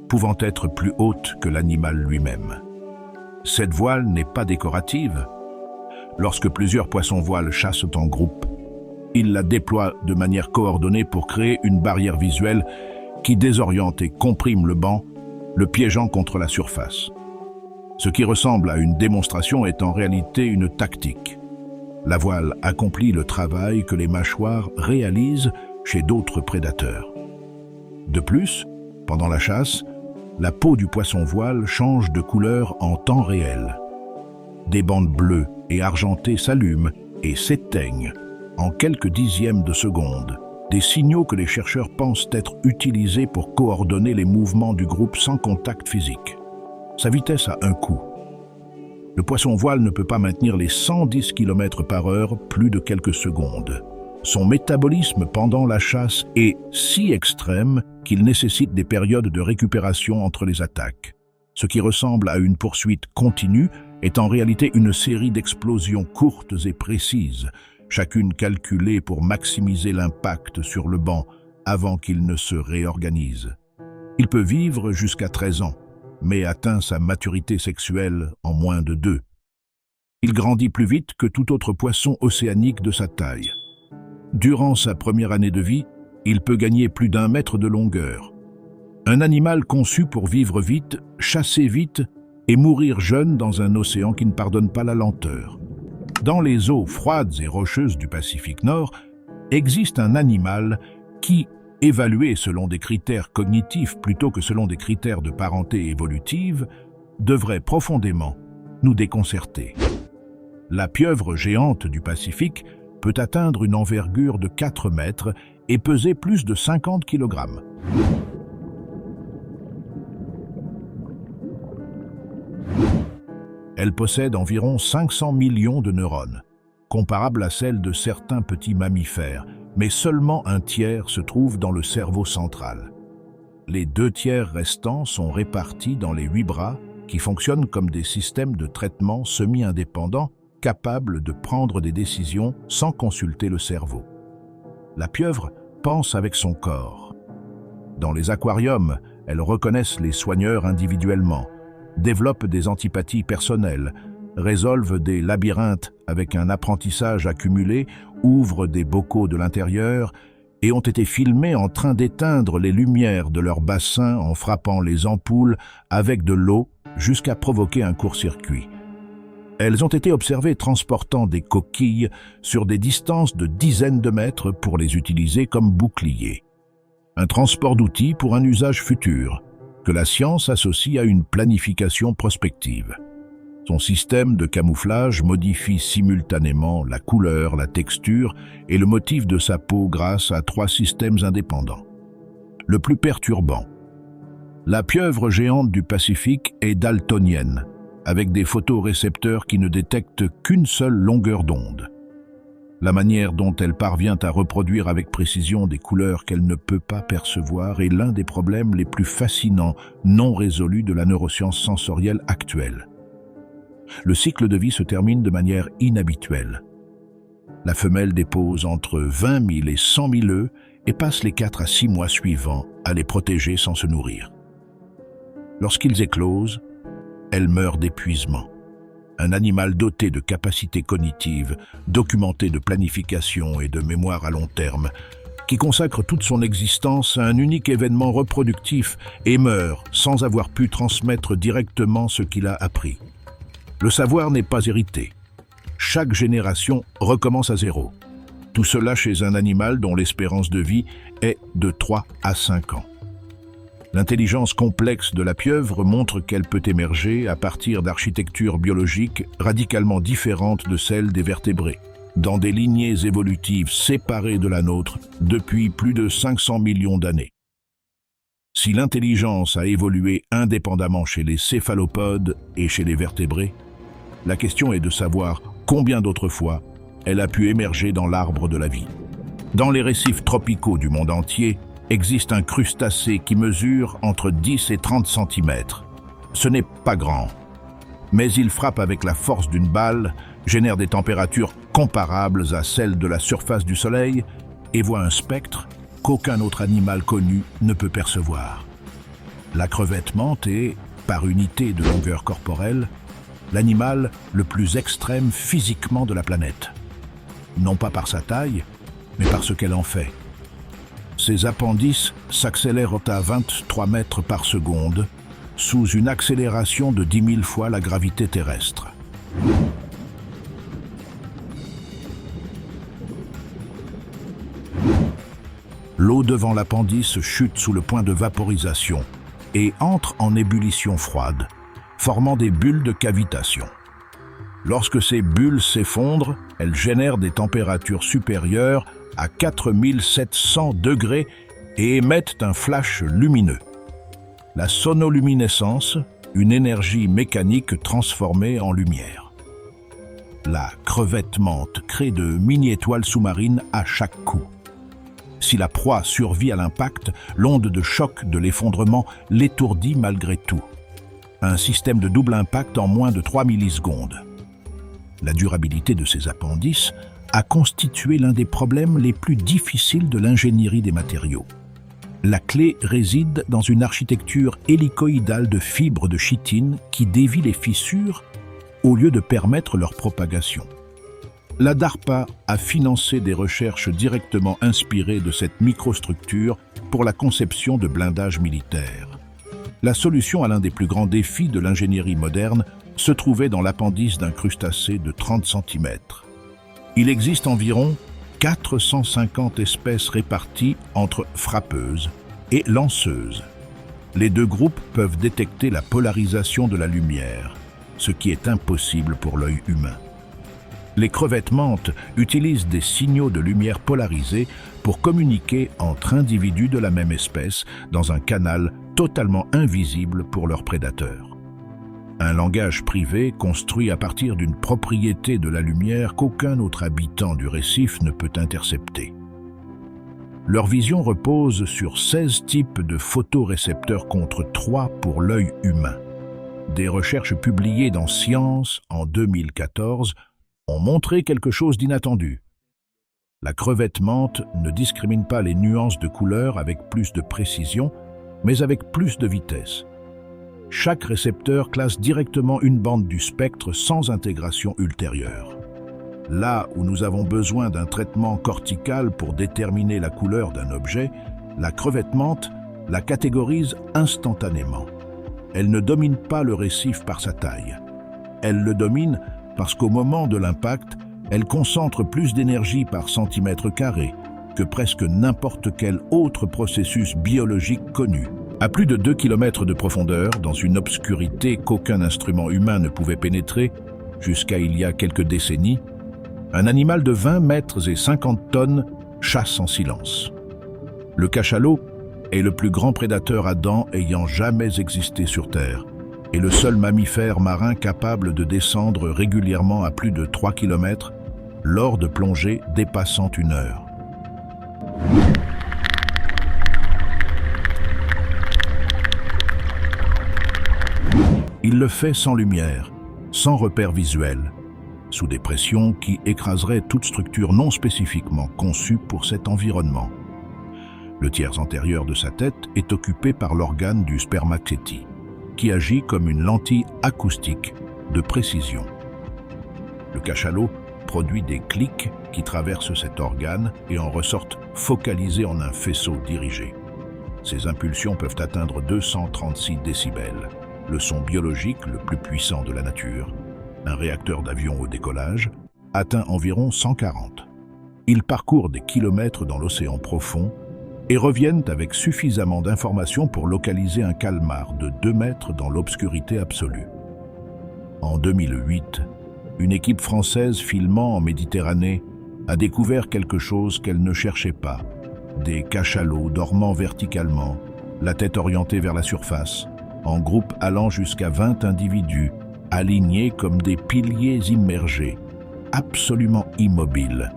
pouvant être plus haute que l'animal lui-même. Cette voile n'est pas décorative. Lorsque plusieurs poissons-voiles chassent en groupe, ils la déploient de manière coordonnée pour créer une barrière visuelle qui désoriente et comprime le banc, le piégeant contre la surface. Ce qui ressemble à une démonstration est en réalité une tactique. La voile accomplit le travail que les mâchoires réalisent chez d'autres prédateurs. De plus, pendant la chasse, la peau du poisson-voile change de couleur en temps réel. Des bandes bleues et argentées s'allument et s'éteignent en quelques dixièmes de seconde, des signaux que les chercheurs pensent être utilisés pour coordonner les mouvements du groupe sans contact physique. Sa vitesse a un coût. Le poisson-voile ne peut pas maintenir les 110 km/h plus de quelques secondes. Son métabolisme pendant la chasse est si extrême qu'il nécessite des périodes de récupération entre les attaques. Ce qui ressemble à une poursuite continue est en réalité une série d'explosions courtes et précises, chacune calculée pour maximiser l'impact sur le banc avant qu'il ne se réorganise. Il peut vivre jusqu'à 13 ans, mais atteint sa maturité sexuelle en moins de 2. Il grandit plus vite que tout autre poisson océanique de sa taille. Durant sa première année de vie, il peut gagner plus d'1 mètre de longueur. Un animal conçu pour vivre vite, chasser vite et mourir jeune dans un océan qui ne pardonne pas la lenteur. Dans les eaux froides et rocheuses du Pacifique Nord, existe un animal qui, évalué selon des critères cognitifs plutôt que selon des critères de parenté évolutive, devrait profondément nous déconcerter. La pieuvre géante du Pacifique peut atteindre une envergure de 4 mètres et peser plus de 50 kg. Elle possède environ 500 millions de neurones, comparables à celles de certains petits mammifères, mais seulement un tiers se trouve dans le cerveau central. Les 2 tiers restants sont répartis dans les 8 bras qui fonctionnent comme des systèmes de traitement semi-indépendants capables de prendre des décisions sans consulter le cerveau. La pieuvre pense avec son corps. Dans les aquariums, elles reconnaissent les soigneurs individuellement, développent des antipathies personnelles, résolvent des labyrinthes avec un apprentissage accumulé, ouvrent des bocaux de l'intérieur et ont été filmées en train d'éteindre les lumières de leur bassin en frappant les ampoules avec de l'eau jusqu'à provoquer un court-circuit. Elles ont été observées transportant des coquilles sur des distances de dizaines de mètres pour les utiliser comme boucliers. Un transport d'outils pour un usage futur, que la science associe à une planification prospective. Son système de camouflage modifie simultanément la couleur, la texture et le motif de sa peau grâce à 3 systèmes indépendants. Le plus perturbant, la pieuvre géante du Pacifique est daltonienne, avec des photorécepteurs qui ne détectent qu'une seule longueur d'onde. La manière dont elle parvient à reproduire avec précision des couleurs qu'elle ne peut pas percevoir est l'un des problèmes les plus fascinants non résolus de la neuroscience sensorielle actuelle. Le cycle de vie se termine de manière inhabituelle. La femelle dépose entre 20 000 et 100 000 œufs et passe les 4 à 6 mois suivants à les protéger sans se nourrir. Lorsqu'ils éclosent, elle meurt d'épuisement. Un animal doté de capacités cognitives, documenté de planification et de mémoire à long terme, qui consacre toute son existence à un unique événement reproductif et meurt sans avoir pu transmettre directement ce qu'il a appris. Le savoir n'est pas hérité. Chaque génération recommence à zéro. Tout cela chez un animal dont l'espérance de vie est de 3 à 5 ans. L'intelligence complexe de la pieuvre montre qu'elle peut émerger à partir d'architectures biologiques radicalement différentes de celles des vertébrés, dans des lignées évolutives séparées de la nôtre depuis plus de 500 millions d'années. Si l'intelligence a évolué indépendamment chez les céphalopodes et chez les vertébrés, la question est de savoir combien d'autres fois elle a pu émerger dans l'arbre de la vie. Dans les récifs tropicaux du monde entier, existe un crustacé qui mesure entre 10 et 30 cm. Ce n'est pas grand, mais il frappe avec la force d'une balle, génère des températures comparables à celles de la surface du Soleil et voit un spectre qu'aucun autre animal connu ne peut percevoir. La crevette mante est, par unité de longueur corporelle, l'animal le plus extrême physiquement de la planète. Non pas par sa taille, mais par ce qu'elle en fait. Ses appendices s'accélèrent à 23 mètres par seconde, sous une accélération de 10 000 fois la gravité terrestre. L'eau devant l'appendice chute sous le point de vaporisation et entre en ébullition froide, formant des bulles de cavitation. Lorsque ces bulles s'effondrent, elles génèrent des températures supérieures à 4700 degrés et émettent un flash lumineux. La sonoluminescence, une énergie mécanique transformée en lumière. La crevette mante crée de mini-étoiles sous-marines à chaque coup. Si la proie survit à l'impact, l'onde de choc de l'effondrement l'étourdit malgré tout. Un système de double impact en moins de 3 millisecondes. La durabilité de ces appendices a constitué l'un des problèmes les plus difficiles de l'ingénierie des matériaux. La clé réside dans une architecture hélicoïdale de fibres de chitine qui dévie les fissures au lieu de permettre leur propagation. La DARPA a financé des recherches directement inspirées de cette microstructure pour la conception de blindages militaires. La solution à l'un des plus grands défis de l'ingénierie moderne se trouvait dans l'appendice d'un crustacé de 30 cm. Il existe environ 450 espèces réparties entre frappeuses et lanceuses. Les deux groupes peuvent détecter la polarisation de la lumière, ce qui est impossible pour l'œil humain. Les crevettes mantes utilisent des signaux de lumière polarisés pour communiquer entre individus de la même espèce dans un canal totalement invisible pour leurs prédateurs. Un langage privé construit à partir d'une propriété de la lumière qu'aucun autre habitant du récif ne peut intercepter. Leur vision repose sur 16 types de photorécepteurs contre 3 pour l'œil humain. Des recherches publiées dans Science en 2014 ont montré quelque chose d'inattendu. La crevette mante ne discrimine pas les nuances de couleurs avec plus de précision, mais avec plus de vitesse. Chaque récepteur classe directement une bande du spectre sans intégration ultérieure. Là où nous avons besoin d'un traitement cortical pour déterminer la couleur d'un objet, la crevette mante la catégorise instantanément. Elle ne domine pas le récif par sa taille. Elle le domine parce qu'au moment de l'impact, elle concentre plus d'énergie par centimètre carré que presque n'importe quel autre processus biologique connu. À plus de 2 km de profondeur, dans une obscurité qu'aucun instrument humain ne pouvait pénétrer, jusqu'à il y a quelques décennies, un animal de 20 mètres et 50 tonnes chasse en silence. Le cachalot est le plus grand prédateur à dents ayant jamais existé sur Terre et le seul mammifère marin capable de descendre régulièrement à plus de 3 km lors de plongées dépassant 1 heure. Il le fait sans lumière, sans repère visuel, sous des pressions qui écraseraient toute structure non spécifiquement conçue pour cet environnement. Le tiers antérieur de sa tête est occupé par l'organe du spermacétie, qui agit comme une lentille acoustique de précision. Le cachalot produit des clics qui traversent cet organe et en ressortent focalisés en un faisceau dirigé. Ces impulsions peuvent atteindre 236 décibels, le son biologique le plus puissant de la nature. Un réacteur d'avion au décollage atteint environ 140. Ils parcourent des kilomètres dans l'océan profond et reviennent avec suffisamment d'informations pour localiser un calmar de 2 mètres dans l'obscurité absolue. En 2008, une équipe française filmant en Méditerranée a découvert quelque chose qu'elle ne cherchait pas. Des cachalots dormant verticalement, la tête orientée vers la surface, en groupe allant jusqu'à 20 individus, alignés comme des piliers immergés, absolument immobiles.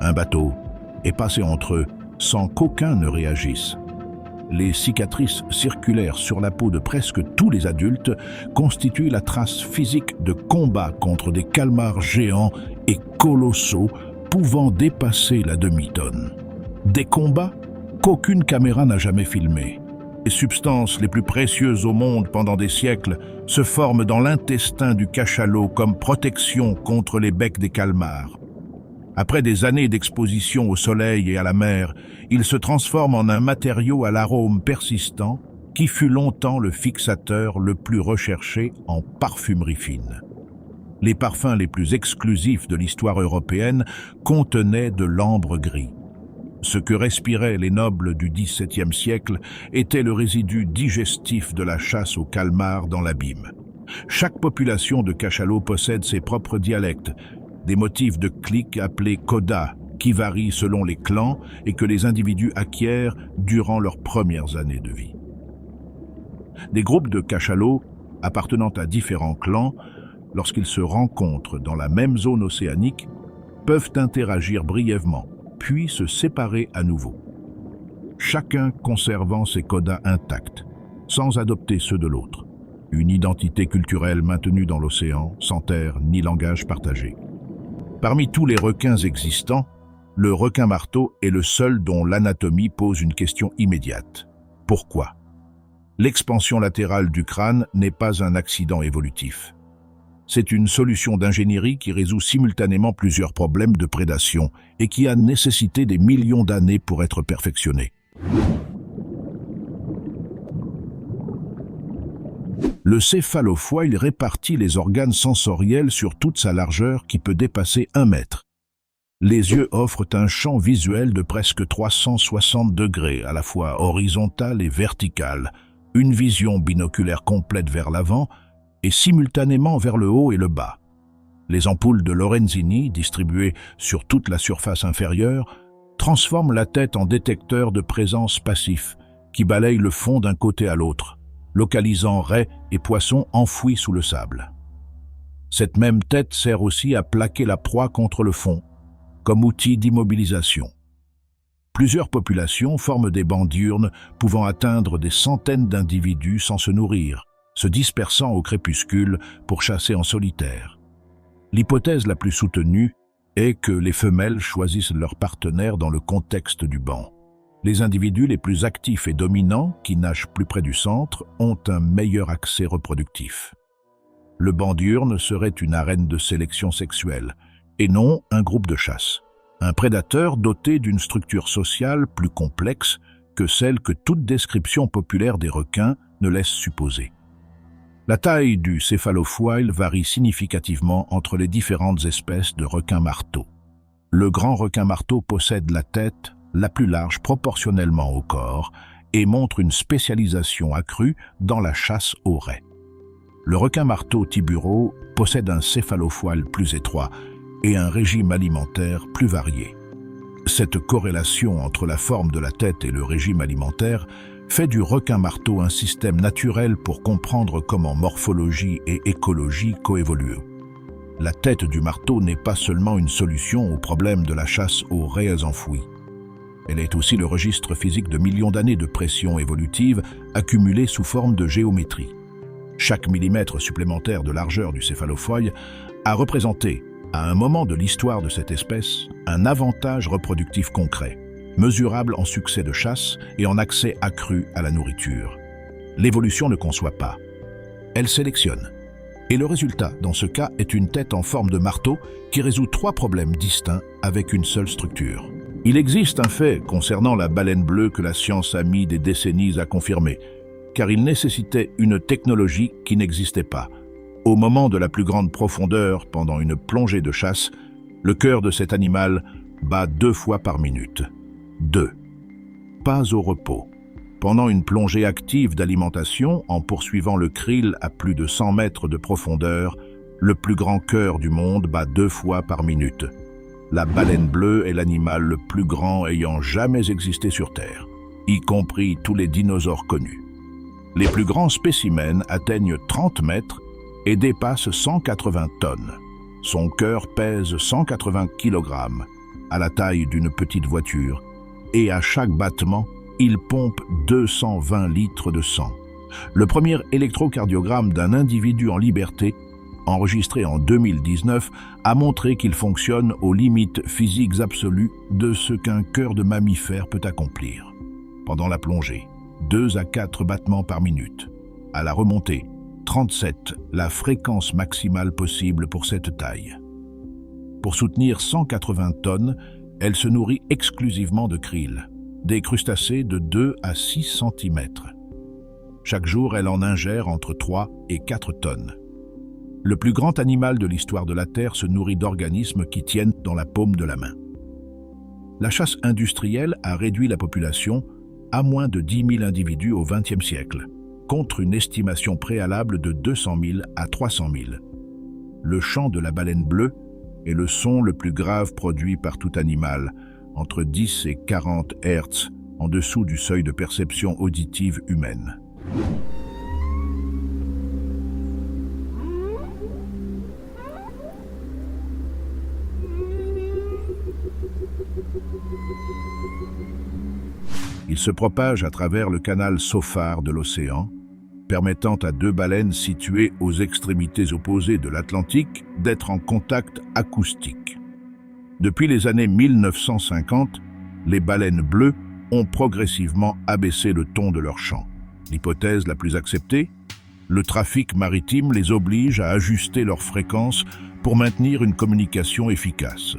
Un bateau est passé entre eux sans qu'aucun ne réagisse. Les cicatrices circulaires sur la peau de presque tous les adultes constituent la trace physique de combats contre des calmars géants et colossaux pouvant dépasser la demi-tonne. Des combats qu'aucune caméra n'a jamais filmés. Les substances les plus précieuses au monde pendant des siècles se forment dans l'intestin du cachalot comme protection contre les becs des calmars. Après des années d'exposition au soleil et à la mer, il se transforme en un matériau à l'arôme persistant qui fut longtemps le fixateur le plus recherché en parfumerie fine. Les parfums les plus exclusifs de l'histoire européenne contenaient de l'ambre gris. Ce que respiraient les nobles du XVIIe siècle était le résidu digestif de la chasse au calmar dans l'abîme. Chaque population de cachalots possède ses propres dialectes, des motifs de clics appelés codas, qui varient selon les clans et que les individus acquièrent durant leurs premières années de vie. Des groupes de cachalots appartenant à différents clans, lorsqu'ils se rencontrent dans la même zone océanique, peuvent interagir brièvement, puis se séparer à nouveau, chacun conservant ses codas intacts, sans adopter ceux de l'autre. Une identité culturelle maintenue dans l'océan, sans terre ni langage partagé. Parmi tous les requins existants, le requin-marteau est le seul dont l'anatomie pose une question immédiate. Pourquoi? L'expansion latérale du crâne n'est pas un accident évolutif. C'est une solution d'ingénierie qui résout simultanément plusieurs problèmes de prédation et qui a nécessité des millions d'années pour être perfectionnée. Le céphalofoil répartit les organes sensoriels sur toute sa largeur qui peut dépasser 1 mètre. Les yeux offrent un champ visuel de presque 360 degrés, à la fois horizontal et vertical, une vision binoculaire complète vers l'avant et simultanément vers le haut et le bas. Les ampoules de Lorenzini, distribuées sur toute la surface inférieure, transforment la tête en détecteur de présence passif qui balaye le fond d'un côté à l'autre, localisant raies et poissons enfouis sous le sable. Cette même tête sert aussi à plaquer la proie contre le fond, comme outil d'immobilisation. Plusieurs populations forment des bancs diurnes pouvant atteindre des centaines d'individus sans se nourrir, se dispersant au crépuscule pour chasser en solitaire. L'hypothèse la plus soutenue est que les femelles choisissent leur partenaire dans le contexte du banc. Les individus les plus actifs et dominants, qui nagent plus près du centre, ont un meilleur accès reproductif. Le banc diurne serait une arène de sélection sexuelle, et non un groupe de chasse. Un prédateur doté d'une structure sociale plus complexe que celle que toute description populaire des requins ne laisse supposer. La taille du céphalofoil varie significativement entre les différentes espèces de requins-marteaux. Le grand requin-marteau possède la tête la plus large proportionnellement au corps et montre une spécialisation accrue dans la chasse aux raies. Le requin-marteau Tiburo possède un céphalofoile plus étroit et un régime alimentaire plus varié. Cette corrélation entre la forme de la tête et le régime alimentaire fait du requin-marteau un système naturel pour comprendre comment morphologie et écologie coévoluent. La tête du marteau n'est pas seulement une solution au problème de la chasse aux raies enfouies. Elle est aussi le registre physique de millions d'années de pression évolutive accumulée sous forme de géométrie. Chaque millimètre supplémentaire de largeur du céphalofoil a représenté, à un moment de l'histoire de cette espèce, un avantage reproductif concret, mesurable en succès de chasse et en accès accru à la nourriture. L'évolution ne conçoit pas, elle sélectionne. Et le résultat, dans ce cas, est une tête en forme de marteau qui résout 3 problèmes distincts avec une seule structure. Il existe un fait concernant la baleine bleue que la science a mis des décennies à confirmer, car il nécessitait une technologie qui n'existait pas. Au moment de la plus grande profondeur, pendant une plongée de chasse, le cœur de cet animal bat 2 fois par minute. 2. Pas au repos. Pendant une plongée active d'alimentation, en poursuivant le krill à plus de 100 mètres de profondeur, le plus grand cœur du monde bat 2 fois par minute. La baleine bleue est l'animal le plus grand ayant jamais existé sur Terre, y compris tous les dinosaures connus. Les plus grands spécimens atteignent 30 mètres et dépassent 180 tonnes. Son cœur pèse 180 kg, à la taille d'une petite voiture, et à chaque battement, il pompe 220 litres de sang. Le premier électrocardiogramme d'un individu en liberté, enregistré en 2019, a montré qu'il fonctionne aux limites physiques absolues de ce qu'un cœur de mammifère peut accomplir. Pendant la plongée, 2 à 4 battements par minute. À la remontée, 37, la fréquence maximale possible pour cette taille. Pour soutenir 180 tonnes, elle se nourrit exclusivement de krill, des crustacés de 2 à 6 cm. Chaque jour, elle en ingère entre 3 et 4 tonnes. Le plus grand animal de l'histoire de la Terre se nourrit d'organismes qui tiennent dans la paume de la main. La chasse industrielle a réduit la population à moins de 10 000 individus au XXe siècle, contre une estimation préalable de 200 000 à 300 000. Le chant de la baleine bleue est le son le plus grave produit par tout animal, entre 10 et 40 Hz, en dessous du seuil de perception auditive humaine. Il se propage à travers le canal Sophar de l'océan, permettant à 2 baleines situées aux extrémités opposées de l'Atlantique d'être en contact acoustique. Depuis les années 1950, les baleines bleues ont progressivement abaissé le ton de leur chant. L'hypothèse la plus acceptée, le trafic maritime les oblige à ajuster leur fréquence pour maintenir une communication efficace.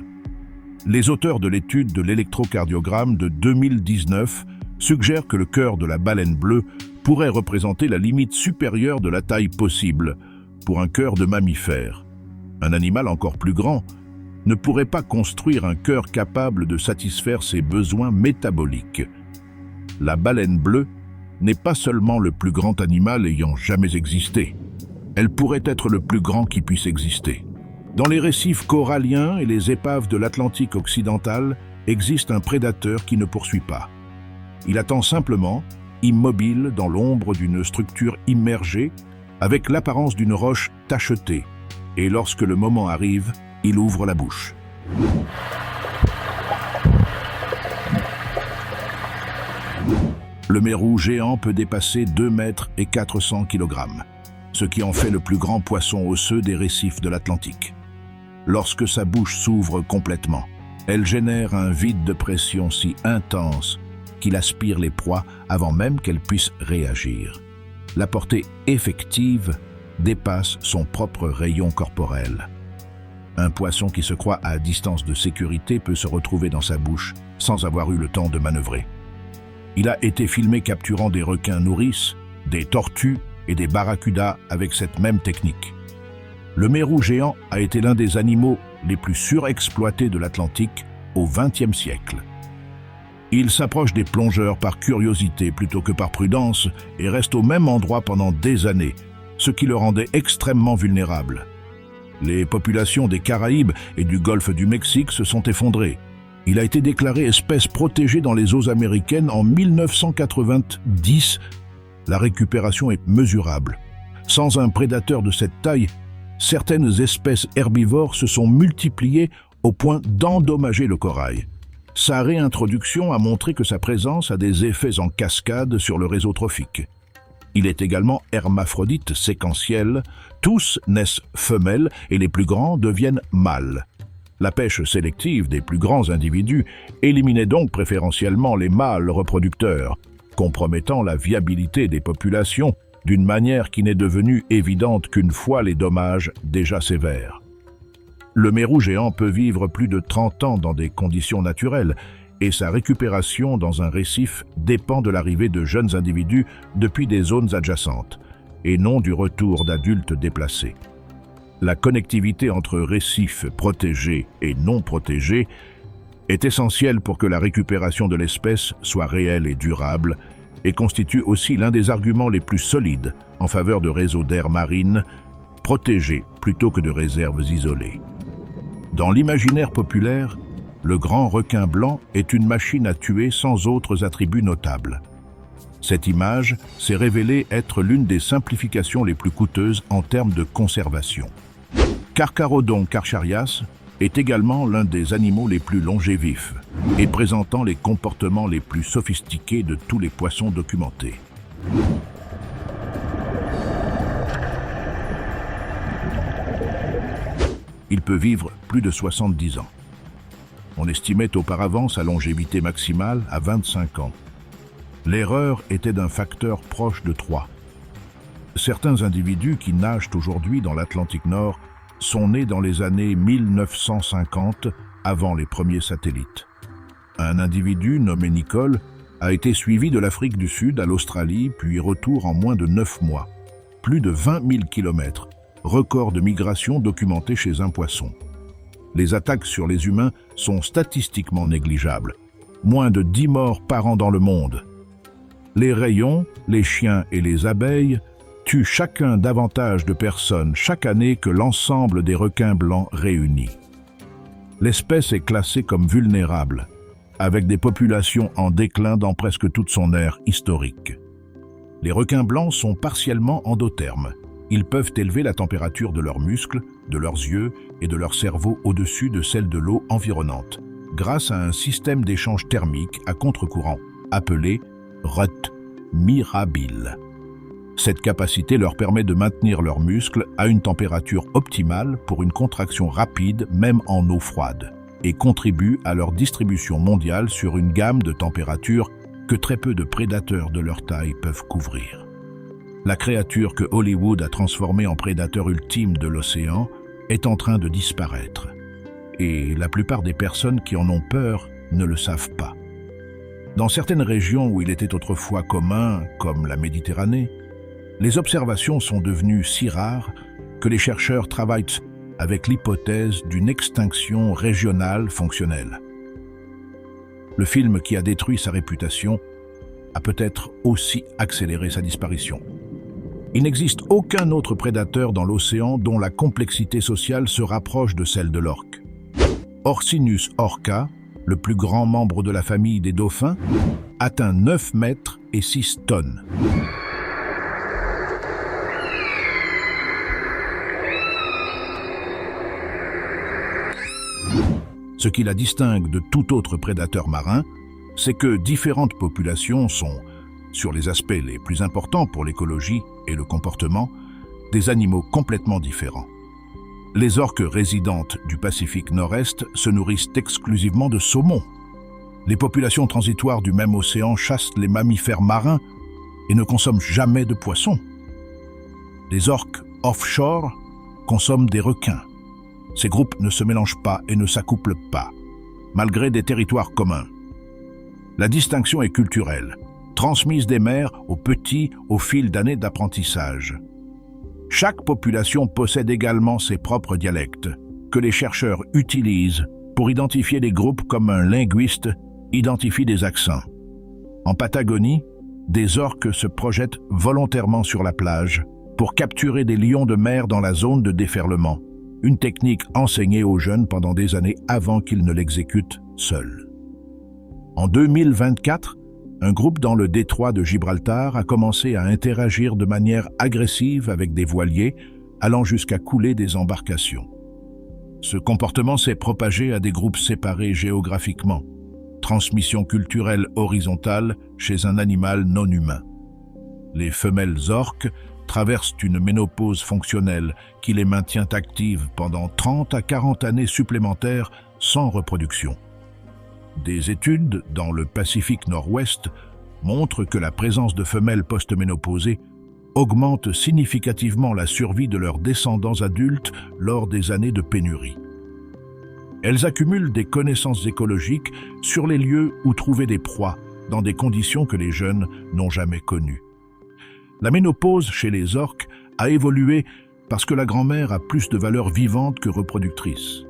Les auteurs de l'étude de l'électrocardiogramme de 2019 suggèrent que le cœur de la baleine bleue pourrait représenter la limite supérieure de la taille possible pour un cœur de mammifère. Un animal encore plus grand ne pourrait pas construire un cœur capable de satisfaire ses besoins métaboliques. La baleine bleue n'est pas seulement le plus grand animal ayant jamais existé. Elle pourrait être le plus grand qui puisse exister. Dans les récifs coralliens et les épaves de l'Atlantique occidental, existe un prédateur qui ne poursuit pas. Il attend simplement, immobile dans l'ombre d'une structure immergée, avec l'apparence d'une roche tachetée, et lorsque le moment arrive, il ouvre la bouche. Le mérou géant peut dépasser 2 mètres et 400 kg, ce qui en fait le plus grand poisson osseux des récifs de l'Atlantique. Lorsque sa bouche s'ouvre complètement, elle génère un vide de pression si intense qu'il aspire les proies avant même qu'elles puissent réagir. La portée effective dépasse son propre rayon corporel. Un poisson qui se croit à distance de sécurité peut se retrouver dans sa bouche sans avoir eu le temps de manœuvrer. Il a été filmé capturant des requins nourrices, des tortues et des barracudas avec cette même technique. Le mérou géant a été l'un des animaux les plus surexploités de l'Atlantique au XXe siècle. Ils s'approchent des plongeurs par curiosité plutôt que par prudence et restent au même endroit pendant des années, ce qui le rendait extrêmement vulnérable. Les populations des Caraïbes et du golfe du Mexique se sont effondrées. Il a été déclaré espèce protégée dans les eaux américaines en 1990. La récupération est mesurable. Sans un prédateur de cette taille, certaines espèces herbivores se sont multipliées au point d'endommager le corail. Sa réintroduction a montré que sa présence a des effets en cascade sur le réseau trophique. Il est également hermaphrodite séquentiel. Tous naissent femelles et les plus grands deviennent mâles. La pêche sélective des plus grands individus éliminait donc préférentiellement les mâles reproducteurs, compromettant la viabilité des populations d'une manière qui n'est devenue évidente qu'une fois les dommages déjà sévères. Le mérou géant peut vivre plus de 30 ans dans des conditions naturelles et sa récupération dans un récif dépend de l'arrivée de jeunes individus depuis des zones adjacentes et non du retour d'adultes déplacés. La connectivité entre récifs protégés et non protégés est essentielle pour que la récupération de l'espèce soit réelle et durable et constitue aussi l'un des arguments les plus solides en faveur de réseaux d'aires marines protégés plutôt que de réserves isolées. Dans l'imaginaire populaire, le grand requin blanc est une machine à tuer sans autres attributs notables. Cette image s'est révélée être l'une des simplifications les plus coûteuses en termes de conservation. Carcharodon carcharias est également l'un des animaux les plus longévifs et présentant les comportements les plus sophistiqués de tous les poissons documentés. Il peut vivre plus de 70 ans. On estimait auparavant sa longévité maximale à 25 ans. L'erreur était d'un facteur proche de 3. Certains individus qui nagent aujourd'hui dans l'Atlantique Nord sont nés dans les années 1950, avant les premiers satellites. Un individu nommé Nicole a été suivi de l'Afrique du Sud à l'Australie, puis retour en moins de 9 mois. Plus de 20 000 kilomètres, record de migration documenté chez un poisson. Les attaques sur les humains sont statistiquement négligeables. Moins de 10 morts par an dans le monde. Les rayons, les chiens et les abeilles tuent chacun davantage de personnes chaque année que l'ensemble des requins blancs réunis. L'espèce est classée comme vulnérable, avec des populations en déclin dans presque toute son ère historique. Les requins blancs sont partiellement endothermes. Ils peuvent élever la température de leurs muscles, de leurs yeux et de leur cerveau au-dessus de celle de l'eau environnante, grâce à un système d'échange thermique à contre-courant, appelé RUT mirabile. Cette capacité leur permet de maintenir leurs muscles à une température optimale pour une contraction rapide même en eau froide et contribue à leur distribution mondiale sur une gamme de températures que très peu de prédateurs de leur taille peuvent couvrir. La créature que Hollywood a transformée en prédateur ultime de l'océan est en train de disparaître. Et la plupart des personnes qui en ont peur ne le savent pas. Dans certaines régions où il était autrefois commun, comme la Méditerranée, les observations sont devenues si rares que les chercheurs travaillent avec l'hypothèse d'une extinction régionale fonctionnelle. Le film qui a détruit sa réputation a peut-être aussi accéléré sa disparition. Il n'existe aucun autre prédateur dans l'océan dont la complexité sociale se rapproche de celle de l'orque. Orcinus orca, le plus grand membre de la famille des dauphins, atteint 9 mètres et 6 tonnes. Ce qui la distingue de tout autre prédateur marin, c'est que différentes populations sont, sur les aspects les plus importants pour l'écologie et le comportement, des animaux complètement différents. Les orques résidentes du Pacifique Nord-Est se nourrissent exclusivement de saumon. Les populations transitoires du même océan chassent les mammifères marins et ne consomment jamais de poissons. Les orques offshore consomment des requins. Ces groupes ne se mélangent pas et ne s'accouplent pas, malgré des territoires communs. La distinction est culturelle, transmise des mères aux petits au fil d'années d'apprentissage. Chaque population possède également ses propres dialectes, que les chercheurs utilisent pour identifier les groupes comme un linguiste identifie des accents. En Patagonie, des orques se projettent volontairement sur la plage pour capturer des lions de mer dans la zone de déferlement, une technique enseignée aux jeunes pendant des années avant qu'ils ne l'exécutent seuls. En 2024, un groupe dans le détroit de Gibraltar a commencé à interagir de manière agressive avec des voiliers, allant jusqu'à couler des embarcations. Ce comportement s'est propagé à des groupes séparés géographiquement, transmission culturelle horizontale chez un animal non humain. Les femelles orques traversent une ménopause fonctionnelle qui les maintient actives pendant 30 à 40 années supplémentaires sans reproduction. Des études dans le Pacifique Nord-Ouest montrent que la présence de femelles post-ménopausées augmente significativement la survie de leurs descendants adultes lors des années de pénurie. Elles accumulent des connaissances écologiques sur les lieux où trouver des proies, dans des conditions que les jeunes n'ont jamais connues. La ménopause chez les orques a évolué parce que la grand-mère a plus de valeur vivante que reproductrice.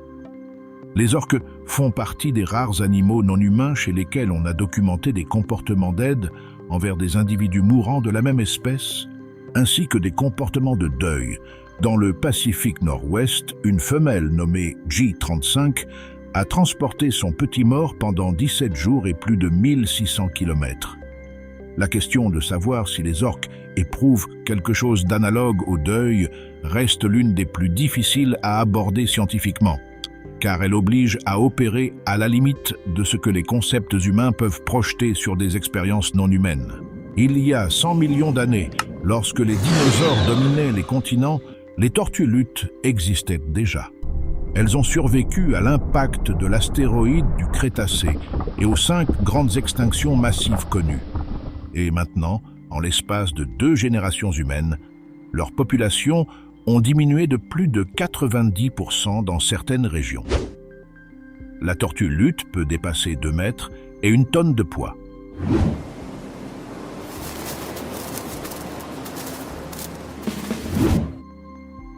Les orques font partie des rares animaux non humains chez lesquels on a documenté des comportements d'aide envers des individus mourants de la même espèce, ainsi que des comportements de deuil. Dans le Pacifique Nord-Ouest, une femelle nommée G35 a transporté son petit mort pendant 17 jours et plus de 1600 km. La question de savoir si les orques éprouvent quelque chose d'analogue au deuil reste l'une des plus difficiles à aborder scientifiquement, car elle oblige à opérer à la limite de ce que les concepts humains peuvent projeter sur des expériences non humaines. Il y a 100 millions d'années, lorsque les dinosaures dominaient les continents, les tortues luttes existaient déjà. Elles ont survécu à l'impact de l'astéroïde du Crétacé et aux 5 grandes extinctions massives connues. Et maintenant, en l'espace de 2 générations humaines, leurs populations ont diminué de plus de 90% dans certaines régions. La tortue lutte peut dépasser 2 mètres et 1 tonne de poids.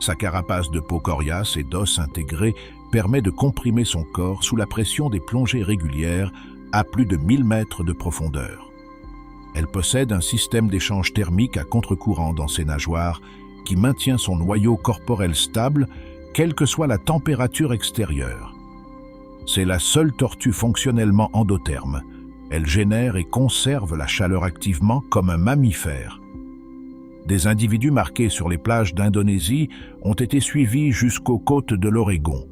Sa carapace de peau coriace et d'os intégrés permet de comprimer son corps sous la pression des plongées régulières à plus de 1000 mètres de profondeur. Elle possède un système d'échange thermique à contre-courant dans ses nageoires qui maintient son noyau corporel stable, quelle que soit la température extérieure. C'est la seule tortue fonctionnellement endotherme. Elle génère et conserve la chaleur activement comme un mammifère. Des individus marqués sur les plages d'Indonésie ont été suivis jusqu'aux côtes de l'Oregon,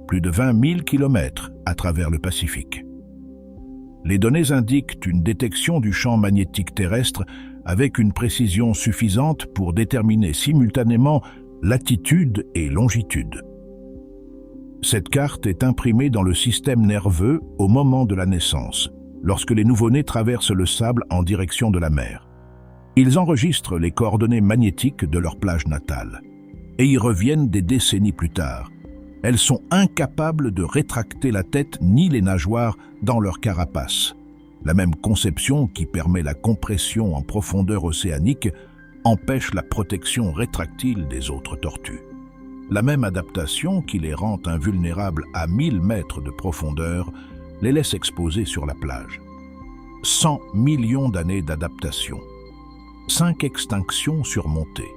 plus de 20 000 km à travers le Pacifique. Les données indiquent une détection du champ magnétique terrestre avec une précision suffisante pour déterminer simultanément latitude et longitude. Cette carte est imprimée dans le système nerveux au moment de la naissance, lorsque les nouveau-nés traversent le sable en direction de la mer. Ils enregistrent les coordonnées magnétiques de leur plage natale et y reviennent des décennies plus tard. Elles sont incapables de rétracter la tête ni les nageoires dans leur carapace. La même conception qui permet la compression en profondeur océanique empêche la protection rétractile des autres tortues. La même adaptation qui les rend invulnérables à 1000 mètres de profondeur les laisse exposées sur la plage. 100 millions d'années d'adaptation. 5 extinctions surmontées.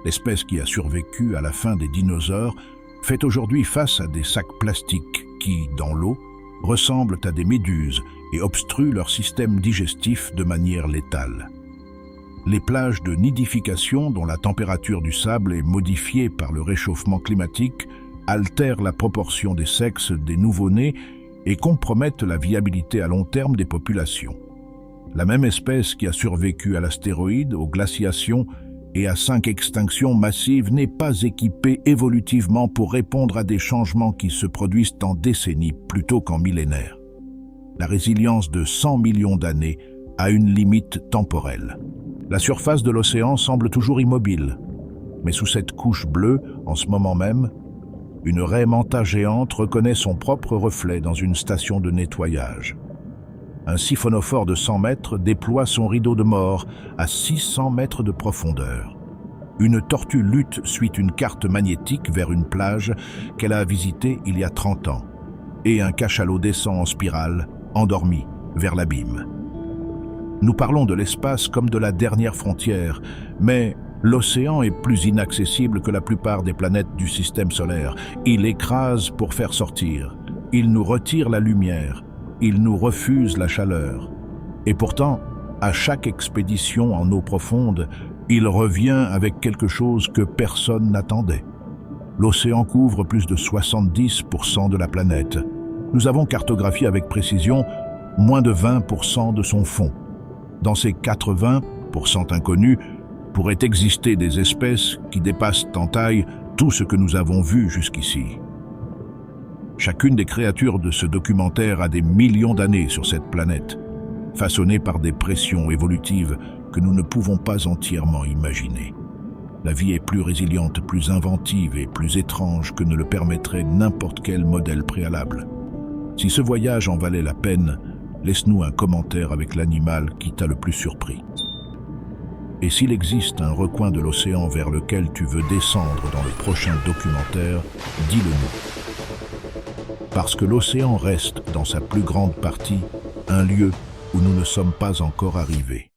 L'espèce qui a survécu à la fin des dinosaures fait aujourd'hui face à des sacs plastiques qui, dans l'eau, ressemblent à des méduses et obstruent leur système digestif de manière létale. Les plages de nidification, dont la température du sable est modifiée par le réchauffement climatique, altèrent la proportion des sexes des nouveau-nés et compromettent la viabilité à long terme des populations. La même espèce qui a survécu à l'astéroïde, aux glaciations et à 5 extinctions massives n'est pas équipée évolutivement pour répondre à des changements qui se produisent en décennies plutôt qu'en millénaires. La résilience de 100 millions d'années a une limite temporelle. La surface de l'océan semble toujours immobile, mais sous cette couche bleue, en ce moment même, une raie manta géante reconnaît son propre reflet dans une station de nettoyage. Un siphonophore de 100 mètres déploie son rideau de mort à 600 mètres de profondeur. Une tortue lutte suit une carte magnétique vers une plage qu'elle a visitée il y a 30 ans, et un cachalot descend en spirale endormis vers l'abîme. Nous parlons de l'espace comme de la dernière frontière, mais l'océan est plus inaccessible que la plupart des planètes du système solaire. Il écrase pour faire sortir, il nous retire la lumière, il nous refuse la chaleur. Et pourtant, à chaque expédition en eau profonde, il revient avec quelque chose que personne n'attendait. L'océan couvre plus de 70% de la planète. Nous avons cartographié avec précision moins de 20% de son fond. Dans ces 80% inconnus, pourraient exister des espèces qui dépassent en taille tout ce que nous avons vu jusqu'ici. Chacune des créatures de ce documentaire a des millions d'années sur cette planète, façonnées par des pressions évolutives que nous ne pouvons pas entièrement imaginer. La vie est plus résiliente, plus inventive et plus étrange que ne le permettrait n'importe quel modèle préalable. Si ce voyage en valait la peine, laisse-nous un commentaire avec l'animal qui t'a le plus surpris. Et s'il existe un recoin de l'océan vers lequel tu veux descendre dans le prochain documentaire, dis-le-nous. Parce que l'océan reste, dans sa plus grande partie, un lieu où nous ne sommes pas encore arrivés.